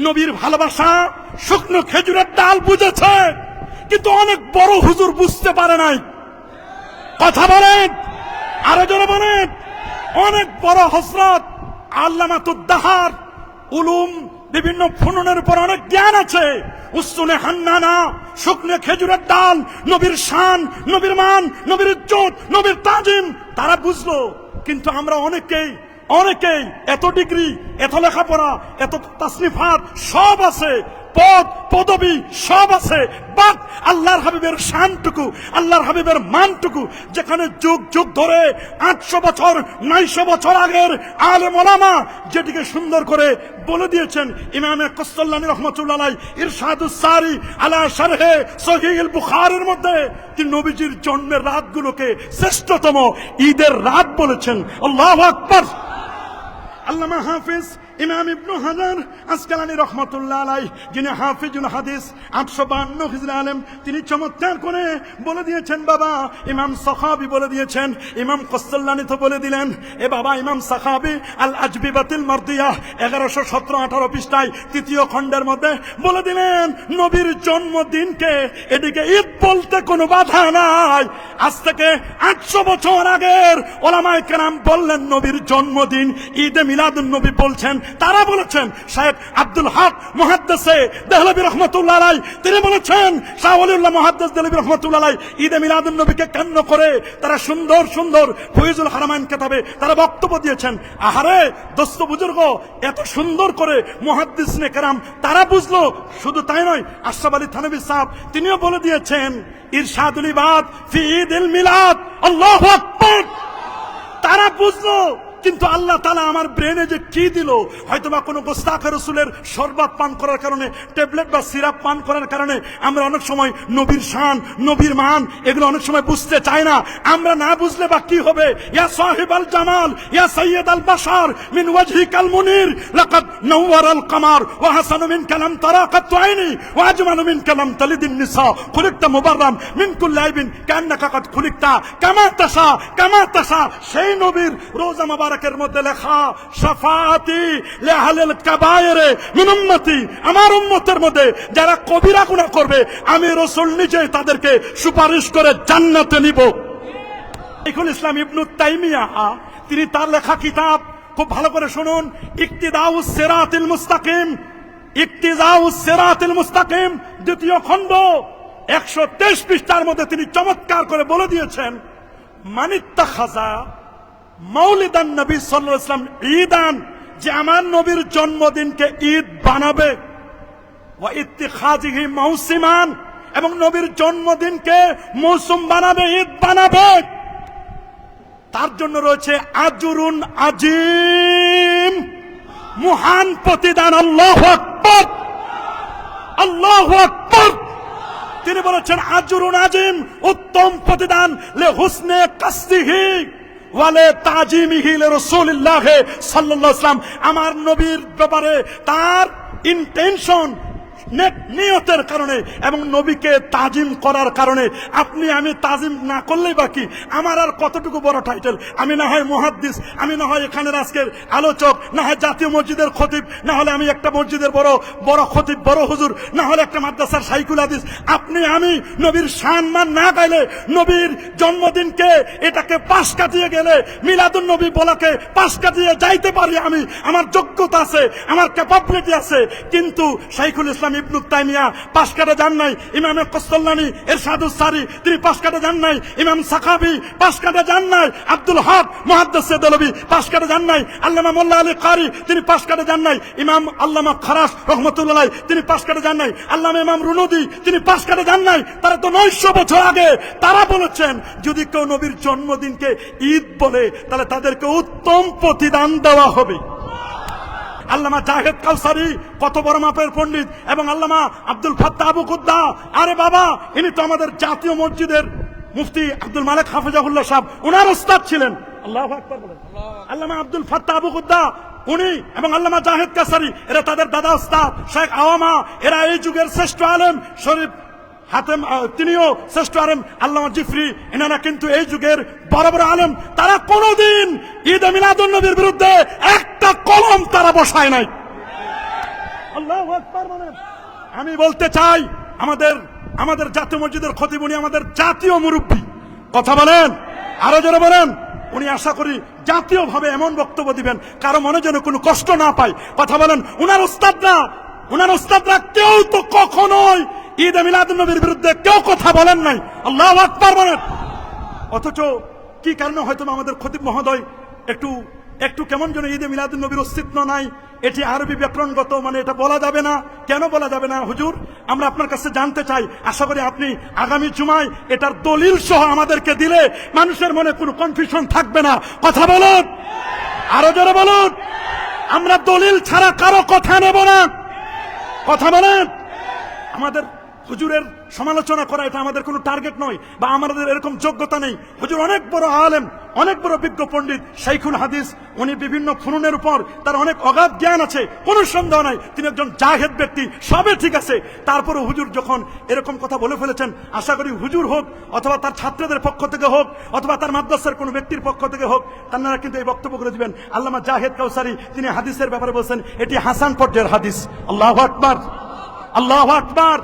নবীর ভালোবাসা শুকনো খেজুরের ডাল বুঝেছে, কিন্তু অনেক বড় হুজুর বুঝতে পারে নাই। কথা বলেন, আরো জোরে বলেন। অনেক বড় হযরত আল্লামাতুদ্দাহার উলুম বিভিন্ন ফুনুনের উপর অনেক জ্ঞান আছে। উসুনে হান্নানা শুকনো খেজুরের ডাল, নবীর শান, নবীর মান, নবীর ইজ্জত, নবীর তাজিম তারা বুঝলো। কিন্তু আমরা অনেকেই এত ডিগ্রি, এত লেখাপড়া, এত তাসনিফাত সব আছে, পদ পদবী সব আছে, বাট আল্লাহর হাবিবের শানটুকু, আল্লাহর হাবিবের মানটুকু, যেখানে যুগ যুগ ধরে 800 বছর 900 বছর আগের আলেম ওলামা যেটিকে সুন্দর করে বলে দিয়েছেন। ইমামে কস্তল্লানী রাহমাতুল্লাহ আলাইহি ইরশাদুস সারি আলা শারহে সহিহুল বুখারীর মধ্যে তিনি নবীজির জন্মের রাতগুলোকে শ্রেষ্ঠতম ঈদের রাত বলেছেন। আল্লাহু আকবার। আল্লামা হাফিজ ইমাম ইবনে হাজার আসকালানী রাহমাতুল্লাহ আলাইহি, যিনি হাফিজুল হাদিস 852 হিজরি আলেম, তিনি চমৎকার করে বলে দিয়েছেন বাবা। ইমাম সাখাবী বলে দিয়েছেন, ইমাম কস্তল্লানী তো বলে দিলেন। এ বাবা ইমাম সাখাবী আল আজবিবাতিল মারদিয়াহ 1117-18 পৃষ্ঠায় 3য় খণ্ডের মধ্যে বলে দিলেন, নবীর জন্মদিনকে এদিকে ঈদ বলতে কোনো বাধা নাই। আজ থেকে 800 বছর আগের ওলামায়ে কেরাম বললেন নবীর জন্মদিন ঈদে মিলাদুন নবী বলছেন। তারা বলেছেন, শায়েখ আব্দুল হক মুহাদ্দিসে দেহলভী রাহমাতুল্লাহ আলাইহি তিনি বলেছেন, শাহ ওলিউল্লাহ মুহাদ্দিস দেহলভী রাহমাতুল্লাহ আলাইহি ঈদে মিলাদুন নবীকে কেন্দ্র করে তারা সুন্দর সুন্দর ফয়জুল হারামাইন কিতাবে তারা বক্তব্য দিয়েছেন। আহারে দোস্ত বুজুর্গ, এত সুন্দর করে মুহাদ্দিসনে কেরাম তারা বুঝলো। শুধু তাই নয়, আশরাফ আলী থানভী সাহেব তিনিও বলে দিয়েছেন ইরশাদুল ইবাদ ফি ঈদিল মিলাদ। আল্লাহু আকবার। তারা বুঝলো। কিন্তু আল্লাহ তাআলা আমার ব্রেনে যে কি দিল, হয়তোবা কোনো গোস্তাখে রাসূলের শরবত পান করার কারণে, ট্যাবলেট বা সিরাপ পান করার কারণে আমরা অনেক সময় নবীর শান, নবীর মান এগুলো অনেক সময় বুঝতে চাই না। আমরা না বুঝলে বা কি হবে? ইয়া সাহিবাল জামাল ইয়া সাইয়্যিদাল বাশার মিন ওয়াজহিকাল মুনির লাকাদ নাওয়ারাল কামার ওয়া হাসানু মিন কালাম তারাকাত আইনি ওয়া আজমালু মিন কালাম তালিদিন নিসা খুলিকতা মুবাররাম মিন কুল্লি আইবিন কান্নাকা কাদ খুলিকতা কামা তাশা। সেই নবীর রোজা মুবারকের মধ্যে লেখা, শাফাআতি লিআহলিল কাবায়ের মিন উম্মতি, আমার উম্মতের মধ্যে যারা কবিরা গুনাহ করবে আমি রাসূল নিজেই তাদেরকে সুপারিশ করে জান্নাতে নিব। শাইখুল ইসলাম ইবনে তাইমিয়াহ তিনি তার লেখা কিতাব খুব ভালো করে শুনুন, ইক্তিদাউস সিরাতিল মুস্তাকিম, ইক্তিদাউস সিরাতিল মুস্তাকিম 2য় খণ্ড 123 পৃষ্ঠার মধ্যে তিনি চমৎকার করে বলে দিয়েছেন, মানিত্তাখাযা মাউলিদান নবী সাল্লাল্লাহু আলাইহি ওয়াসাল্লাম ঈদান, যে আমার নবীর জন্মদিনকে ঈদ বানাবে, ওয়া ইত্তিখাযিহি মাউসিমান, এবং নবীর জন্মদিনকে মৌসুম বানাবে, ঈদ বানাবে, তার জন্য রয়েছে আজরুন আজিম, মহান প্রতিদান। আল্লাহু আকবার, আল্লাহু আকবার। তিনি বলেছেন আজরুন আজিম, উত্তম প্রতিদান, লে হুসনে কাসদিহি ওয়ালে তাজিমিহি লিরাসূলিল্লাহ সাল্লাল্লাহু আলাইহি ওয়াসাল্লাম, আমার নবীর ব্যাপারে তার ইন্টেনশন, নিয়তের কারণে এবং নবীকে তাজিম করার কারণে। আপনি আমি তাজিম না করলেই বাকি, আমার আর কতটুকু বড় টাইটেল? আমি না হয় মুহাদ্দিস, আমি না হয় এখানের আজকের আলোচক, না হয় জাতীয় মসজিদের খতিব, না হলে আমি একটা মসজিদের বড় খতিব, বড় হুজুর, না হলে একটা মাদ্রাসার শাইখুল হাদিস। আপনি আমি নবীর সম্মান না গাইলে, নবীর জন্মদিনকে এটাকে পাশ কাটিয়ে গেলে, মিলাদুন নবী বলাকে পাশ কাটিয়ে যাইতে পারি আমি, আমার যোগ্যতা আছে, আমার ক্যাপাবিলিটি আছে। কিন্তু শাইখুল ইসলাম ইবনে তাইমিয়াহ পাশ কাটা যান নাই, ইমামে কস্তল্লানী ইরশাদুস সারি তিনি পাশ কাটা যান নাই, ইমাম সাখাবী পাশ কাটা যান নাই, আব্দুল হক মুহাদ্দিস দেহলভী পাশ কাটা যান নাই, আল্লামা মোল্লা আলী কারি তিনি পাশ কাটা যান নাই, ইমাম আল্লামা খারাস রহমাতুল্লাহ আলাইহি তিনি পাশ কাটা যান নাই, আল্লামা ইমাম রুনুদি তিনি পাশ কাটা যান নাই। তারা তো 900 বছর আগে তারা বলেছেন যদি কেউ নবীর জন্মদিনকে ঈদ বলে তাহলে তাদেরকে উত্তম প্রতিদান দেওয়া হবে। আল্লামা জাহেদ কাউসারি কত বড় মাপের পণ্ডিত, এবং আল্লামা আব্দুল ফাত্তাহ আবু কুদ্দা, আরে বাবা ইনি তো আমাদের জাতীয় মসজিদের মুফতি আব্দুল মালিক হাফিজাহুল্লাহ সাহেব, ওনার ওস্তাদ ছিলেন। আল্লাহু আকবার বলেন। আল্লামা আব্দুল ফাত্তাহ আবু কুদ্দা উনি এবং আল্লামা জাহেদ কাউসারি এরা তাদের দাদা ওস্তাদ শেখ আওয়ামা, এরা এই যুগের শ্রেষ্ঠ আলেম। শরীফ হাতেম তিনিও শ্রেষ্ঠ আলেম, আল্লামা জিফরি, এনারা কিন্তু এই যুগের বড় বড় আলেম। তারা কোনোদিন ঈদে মিলাদুন নবীর বিরুদ্ধে একটা কলম তারা বসায় নাই। আল্লাহু আকবার বলেন। আমি বলতে চাই আমাদের জাতীয় মসজিদের খতিব, উনি আমাদের জাতীয় মুরব্বী, কথা বলেন, আরো জোরে বলেন। উনি আশা করি জাতীয়ভাবে এমন বক্তব্য দিবেন কারো মনে যেন কোনো কষ্ট না পায়, কথা বলেন। উনার উস্তাদরা কেউ তো কখনোই ঈদে মিলাদুন নবীর বিরুদ্ধে কেউ কথা বলেন নাই, আল্লাহু আকবার বলেন। অথচ কি কারণে হয়তো আমাদের খতিব মহোদয় একটু কেমন যেন ঈদে মিলাদুন নবীর অস্তিত্ব নাই, এটি আরবি ব্যাকরণগত, মানে এটা বলা যাবে না। কেন বলা যাবে না হুজুর? আমরা আপনার কাছে জানতে চাই। আশা করি আপনি আগামী জুমায় এটার দলিল সহ আমাদেরকে দিলে মানুষের মনে কোনো কনফিউশন থাকবে না, কথা বলুন, আরো জোরে বলুন। আমরা দলিল ছাড়া কারো কথা নেব না, কথা বলেন। আমাদের হুজুরের সমালোচনা করা এটা আমাদের কোনো টার্গেট নয়, বা আমাদের এরকম যোগ্যতা নেই। হুজুর অনেক বড় আলেম, অনেক বড় বিজ্ঞ পণ্ডিত, শাইখুল হাদিস। উনি বিভিন্ন ফুনুনের উপর তার অনেক অগাধ জ্ঞান আছে, কোনো সন্দেহ নাই। তিনি একজন জাহেদ ব্যক্তি, সবে ঠিক আছে। তারপরে হুজুর যখন এরকম কথা বলে ফেলেছেন, আশা করি হুজুর হোক অথবা তার ছাত্রদের পক্ষ থেকে হোক অথবা তার মাদ্রাসার কোনো ব্যক্তির পক্ষ থেকে হোক, তারা কিন্তু এই বক্তব্য করে দিবেন। আল্লামা জাহেদ কাউসারি তিনি হাদিসের ব্যাপারে বলছেন এটি হাসান পর্যায়ের হাদিস। আল্লাহু আকবার, আল্লাহু আকবার।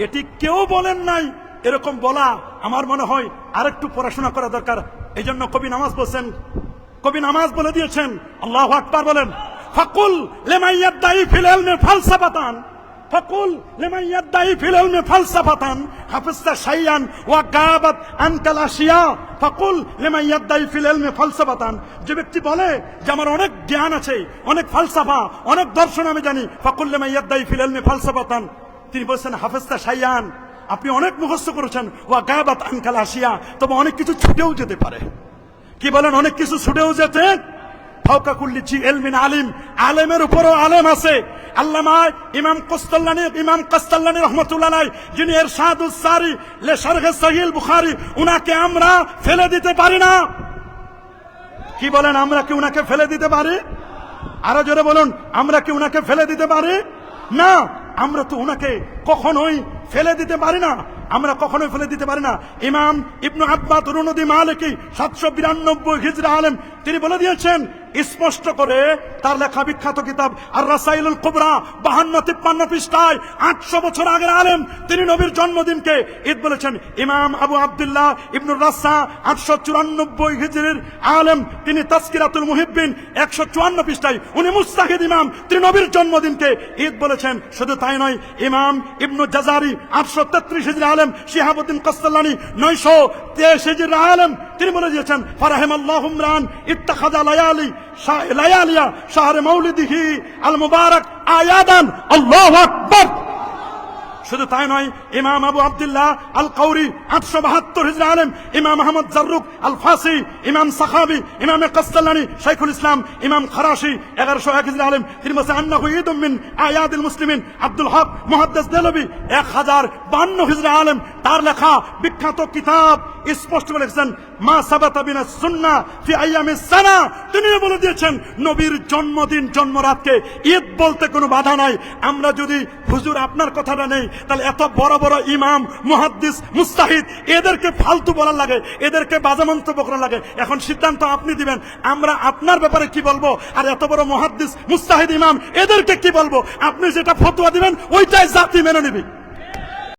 এটি কেউ বলেন নাই, এরকম বলা আমার মনে হয় আরেকটু পড়াশোনা করা দরকার। এই জন্য কবি নামাজ বলে দিয়েছেন, আল্লাহু আকবার বলেন। ফাকুল লিমান ইয়াদদাই ফিল ইলমি ফালসাফাতান, ফাকুল লিমান ইয়াদদাই ফিল ইলমি ফালসাফাতান হাফিজতা শাইয়ান ওয়া গাবাত আনকাল আশিয়া। ফাকুল লিমান ইয়াদদাই ফিল ইলমি ফালসাফাতান, যে ব্যক্তি বলে যে আমার অনেক জ্ঞান আছে, অনেক ফালসাফা, অনেক দর্শন আমি জানি, ফাকুল লিমান ইয়াদদাই ফিল ইলমি ফালসাফাতান, তিনি বলছেন হাফিজতা শাইয়ান, আপনি অনেক মুখস্থ করেছেন, ওয়া গাবাত আনকাল আশিয়া, তবে অনেক কিছু ছুটেও যেতে পারে। কি বলেন? অনেক কিছু ছুটেও যেতে। ফাওকা কুল্লি জি ইলমিন আলিম, আলেমের উপরও আলেম আছে। আল্লামা ইমাম কাস্তাল্লানী রাহমাতুল্লাহ আলাইহি, যিনি ইরশাদুস সারি লে শারহ সহিহ বুখারী, উনাকে আমরা ফেলে দিতে পারি না। কি বলেন? আমরা কি উনাকে ফেলে দিতে পারি? আরো জোরে বলুন, আমরা কি উনাকে ফেলে দিতে পারি? না, আমরা তো উনাকে কখনোই ফেলে দিতে পারি না, আমরা কখনোই ফেলে দিতে পারি না। ইমাম ইবনু আব্বাদ রুনুদি মালিকি 792 হিজরি আলেম, তিনি বলে দিয়েছেন স্পষ্ট করে তার লেখা বিখ্যাত কিতাব আর রাসাইলুল কুবরা 52-53 পৃষ্ঠায় 800 বছর আগের আলেম, তিনি নবীর জন্মদিনকে ঈদ বলেছেন। ইমাম আবু আব্দুল্লাহ ইবনুর রাসা 894 হিজরির আলেম, তিনি তাজকিরাতুল মুহিব্বিন 154 পৃষ্ঠায়, উনি মুস্তাহিদ ইমাম, তিনি নবীর জন্মদিনকে ঈদ বলেছেন। শুধু তাই নয়, ইমাম ইবনু জাজারি 833 হিজরি আলেম, শিহাবুদ্দিন কাস্তাল্লানী 923 হিজরির আলেম, তিনি বলে দিয়েছেন ফারাহিমাল্লাহু ইমরান ইত্তাখাযা লায়ালিয়া শাহরে মাউলিদিহি আল মুবারাক আয়াদান। আল্লাহু আকবার। শুধু তাই নয়, ইমাম আবু আব্দুল্লাহ আল কাউরি 872 হিজরি আলেম, ইমাম আহমদ জাররুক আল ফাসি, ইমাম সাখাবি, ইমাম কাস্তাল্লানী, শাইখুল ইসলাম, ইমাম খারাশি 1101 হিজরি আলেম, তিনি বলেছেন আন্নাহু ঈদুম মিন আয়াদিল মুসলিমিন। আব্দুল হক মুহাদ্দিস দেলবি 1052 হিজরি আলেম, তার লেখা বিখ্যাত কিতাব স্পষ্ট করে লিখেছেন মা সাবাতা বিনাস সুন্নাহ ফি আইয়ামিস সানা, তিনি বলে দিয়েছেন নবীর জন্মদিন জন্মরাতকে ঈদ বলতে কোনো বাধা নাই। আমরা যদি হুজুর আপনার কথাটা নেই, তাহলে এত বড় বড় ইমাম মুহাদ্দিস মুস্তাহিদ এদেরকে ফালতু বলার লাগে, এদেরকে বাজে মন্তব্য করার লাগে। এখন সিদ্ধান্ত আপনি দিবেন, আমরা আপনার ব্যাপারে কি বলবো, আর এত বড় মুহাদ্দিস মুস্তাহিদ ইমাম এদেরকে কি বলবো। আপনি যেটা ফতোয়া দিবেন ওইটাই জাতি মেনে নিবি।